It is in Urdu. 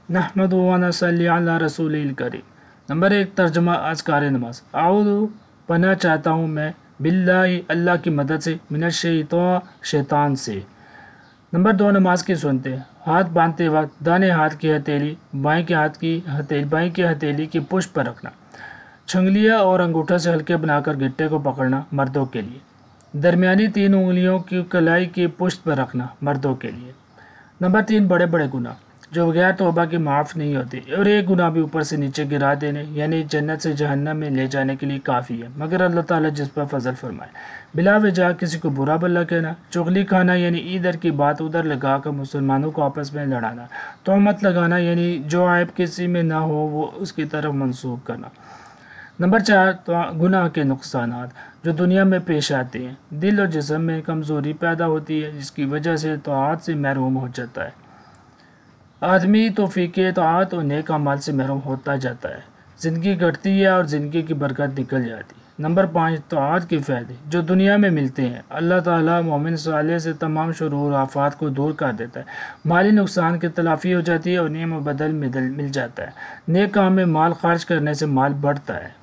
نحمد و نصلی علی رسول الکریم۔ نمبر 1 ترجمہ اذکار نماز۔ اعوذ پناہ چاہتا ہوں میں باللہ اللہ کی مدد سے من الشیطان شیطان سے۔ نمبر 2 نماز کی سنتے ہاتھ باندھتے وقت دائیں ہاتھ کی ہتھیلی بائیں کی ہتھیلی کی پشت پر رکھنا، چھنگلیاں اور انگوٹھا سے ہلکے بنا کر گٹے کو پکڑنا مردوں کے لیے، درمیانی 3 انگلیوں کی کلائی کی پشت پر رکھنا مردوں کے لیے۔ نمبر 3 بڑے بڑے گناہ جو بغیر توبہ کے معاف نہیں ہوتے، اور ایک گناہ بھی اوپر سے نیچے گرا دینے یعنی جنت سے جہنم میں لے جانے کے لیے کافی ہے، مگر اللہ تعالیٰ جس پر فضل فرمائے۔ بلا وجہ کسی کو برا بھلا کہنا، چغلی کھانا یعنی ادھر کی بات ادھر لگا کر مسلمانوں کو آپس میں لڑانا، تہمت لگانا یعنی جو عیب کسی میں نہ ہو وہ اس کی طرف منسوب کرنا۔ نمبر 4 گناہ کے نقصانات جو دنیا میں پیش آتے ہیں، دل اور جسم میں کمزوری پیدا ہوتی ہے جس کی وجہ سے طاعت سے محروم ہو جاتا ہے، آدمی توفیق طاعت اور نیک اعمال سے محروم ہوتا جاتا ہے، زندگی گھٹتی ہے اور زندگی کی برکت نکل جاتی ہے۔ نمبر 5 طاعت کے فائدے جو دنیا میں ملتے ہیں، اللہ تعالیٰ مومن صالح سے تمام شرور آفات کو دور کر دیتا ہے، مالی نقصان کی تلافی ہو جاتی ہے اور نعم و بدل مل جاتا ہے، نیک کام میں مال خرچ کرنے سے مال بڑھتا ہے۔